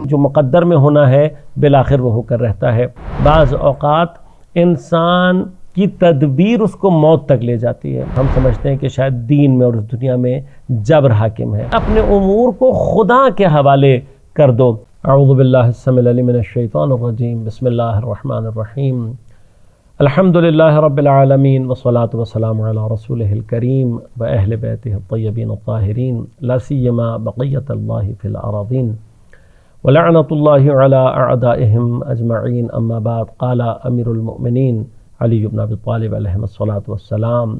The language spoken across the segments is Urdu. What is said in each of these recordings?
جو مقدر میں ہونا ہے بالآخر وہ ہو کر رہتا ہے۔ بعض اوقات انسان کی تدبیر اس کو موت تک لے جاتی ہے۔ ہم سمجھتے ہیں کہ شاید دین میں اور اس دنیا میں جبر حاکم ہے، اپنے امور کو خدا کے حوالے کر دو۔ اعوذ باللہ السمیع العلیم من الشیطان الرجیم، بسم اللہ الرحمن الرحیم، الحمد للہ رب العالمین والصلاة والسلام علی رسولہ الکریم و اہل بیتہ الطیبین الطاہرین، لا سیما بقیۃ اللہ فی الارضین ولعنۃ اللہ علی اعدائہم اجمعین، اما بعد، قال امیر المؤمنین علی بن ابی طالب علیہ الصلاۃ والسلام،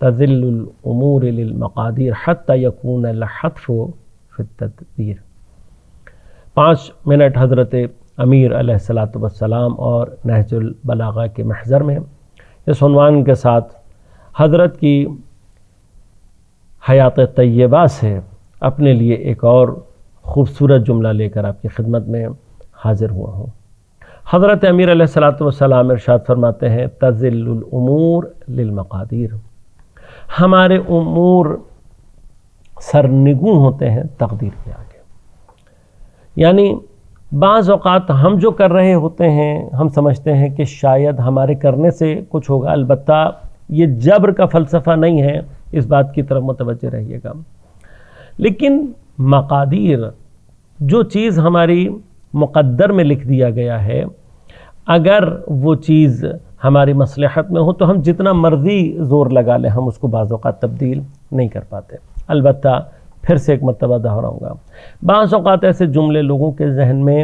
تذل الامور للمقادیر حتی یکون الحتف فی التدبیر۔ 5 منٹ حضرت امیر علیہ الصلاۃ والسلام اور نہج البلاغہ کے محضر میں اس عنوان کے ساتھ حضرت کی حیات طیبہ سے اپنے لیے ایک اور خوبصورت جملہ لے کر آپ کی خدمت میں حاضر ہوا ہوں۔ حضرت امیر علیہ الصلاۃ والسلام ارشاد فرماتے ہیں، تذل الامور للمقادیر، ہمارے امور سرنگوں ہوتے ہیں تقدیر کے آگے۔ یعنی بعض اوقات ہم جو کر رہے ہوتے ہیں ہم سمجھتے ہیں کہ شاید ہمارے کرنے سے کچھ ہوگا، البتہ یہ جبر کا فلسفہ نہیں ہے، اس بات کی طرف متوجہ رہیے گا۔ لیکن مقادیر، جو چیز ہماری مقدر میں لکھ دیا گیا ہے، اگر وہ چیز ہماری مصلحت میں ہو تو ہم جتنا مرضی زور لگا لیں ہم اس کو بعض اوقات تبدیل نہیں کر پاتے۔ البتہ پھر سے ایک مرتبہ دہراؤں گا، بعض اوقات ایسے جملے لوگوں کے ذہن میں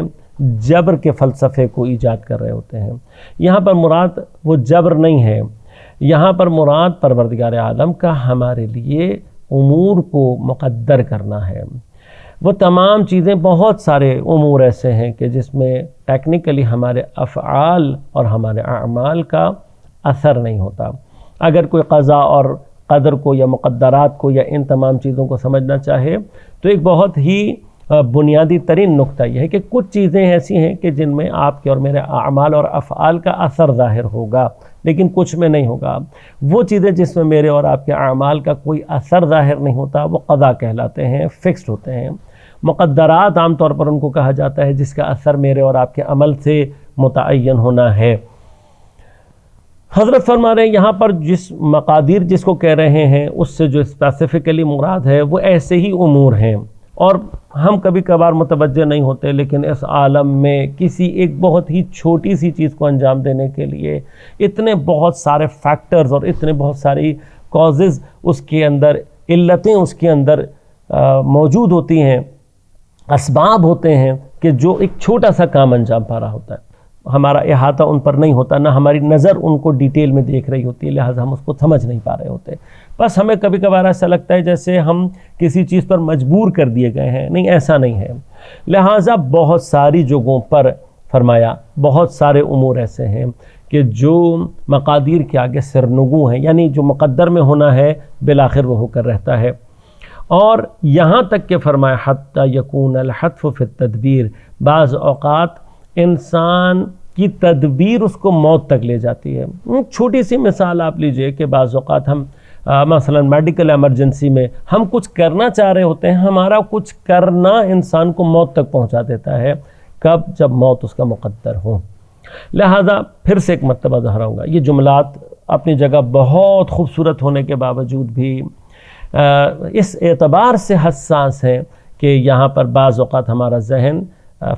جبر کے فلسفے کو ایجاد کر رہے ہوتے ہیں۔ یہاں پر مراد وہ جبر نہیں ہے، یہاں پر مراد پروردگار عالم کا ہمارے لیے امور کو مقدر کرنا ہے۔ وہ تمام چیزیں، بہت سارے امور ایسے ہیں کہ جس میں ٹیکنیکلی ہمارے افعال اور ہمارے اعمال کا اثر نہیں ہوتا۔ اگر کوئی قضاء اور قدر کو یا مقدرات کو یا ان تمام چیزوں کو سمجھنا چاہے تو ایک بہت ہی بنیادی ترین نقطہ یہ ہے کہ کچھ چیزیں ایسی ہیں کہ جن میں آپ کے اور میرے اعمال اور افعال کا اثر ظاہر ہوگا، لیکن کچھ میں نہیں ہوگا۔ وہ چیزیں جس میں میرے اور آپ کے اعمال کا کوئی اثر ظاہر نہیں ہوتا وہ قضا کہلاتے ہیں، فکسڈ ہوتے ہیں۔ مقدرات عام طور پر ان کو کہا جاتا ہے جس کا اثر میرے اور آپ کے عمل سے متعین ہونا ہے۔ حضرت فرما رہے ہیں یہاں پر جس مقادیر جس کو کہہ رہے ہیں اس سے جو اسپیسیفکلی مراد ہے وہ ایسے ہی امور ہیں، اور ہم کبھی کبھار متوجہ نہیں ہوتے، لیکن اس عالم میں کسی ایک بہت ہی چھوٹی سی چیز کو انجام دینے کے لیے اتنے بہت سارے فیکٹرز اور اتنے بہت ساری کازز اس کے اندر، علتیں اس کے اندر موجود ہوتی ہیں، اسباب ہوتے ہیں کہ جو ایک چھوٹا سا کام انجام پا رہا ہوتا ہے۔ ہمارا احاطہ ان پر نہیں ہوتا، نہ ہماری نظر ان کو ڈیٹیل میں دیکھ رہی ہوتی ہے، لہٰذا ہم اس کو سمجھ نہیں پا رہے ہوتے۔ بس ہمیں کبھی کبھار ایسا لگتا ہے جیسے ہم کسی چیز پر مجبور کر دیے گئے ہیں، نہیں، ایسا نہیں ہے۔ لہٰذا بہت ساری جگہوں پر فرمایا بہت سارے امور ایسے ہیں کہ جو مقادیر کے آگے سرنگوں ہیں، یعنی جو مقدر میں ہونا ہے بالآخر وہ ہو کر رہتا ہے۔ اور یہاں تک کہ فرمایا حتی یکون الحتف فی التدبیر، بعض اوقات انسان کی تدبیر اس کو موت تک لے جاتی ہے۔ چھوٹی سی مثال آپ لیجئے کہ بعض اوقات ہم مثلا میڈیکل ایمرجنسی میں ہم کچھ کرنا چاہ رہے ہوتے ہیں، ہمارا کچھ کرنا انسان کو موت تک پہنچا دیتا ہے۔ کب؟ جب موت اس کا مقدر ہو۔ لہذا پھر سے ایک مرتبہ دہراؤں گا، یہ جملات اپنی جگہ بہت خوبصورت ہونے کے باوجود بھی اس اعتبار سے حساس ہیں کہ یہاں پر بعض اوقات ہمارا ذہن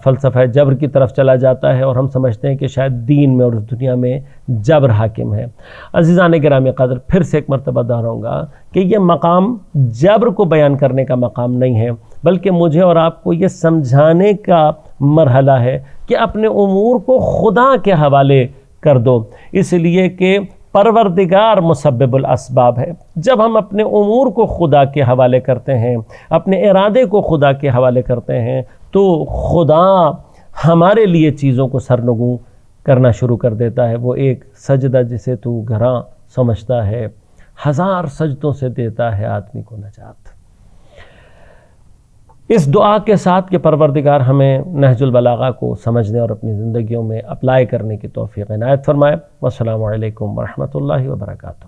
فلسفہ جبر کی طرف چلا جاتا ہے اور ہم سمجھتے ہیں کہ شاید دین میں اور اس دنیا میں جبر حاکم ہے۔ عزیزان گرامی قدر، پھر سے ایک مرتبہ دہراؤں گا کہ یہ مقام جبر کو بیان کرنے کا مقام نہیں ہے، بلکہ مجھے اور آپ کو یہ سمجھانے کا مرحلہ ہے کہ اپنے امور کو خدا کے حوالے کر دو، اس لیے کہ پروردگار مسبب الاسباب ہے۔ جب ہم اپنے امور کو خدا کے حوالے کرتے ہیں، اپنے ارادے کو خدا کے حوالے کرتے ہیں، تو خدا ہمارے لیے چیزوں کو سرنگوں کرنا شروع کر دیتا ہے۔ وہ ایک سجدہ جسے تو گھراں سمجھتا ہے، 1000 سجدوں سے دیتا ہے آدمی کو نجات۔ اس دعا کے ساتھ کہ پروردگار ہمیں نہج البلاغہ کو سمجھنے اور اپنی زندگیوں میں اپلائی کرنے کی توفیق عنایت فرمائے۔ والسلام علیکم ورحمۃ اللہ وبرکاتہ۔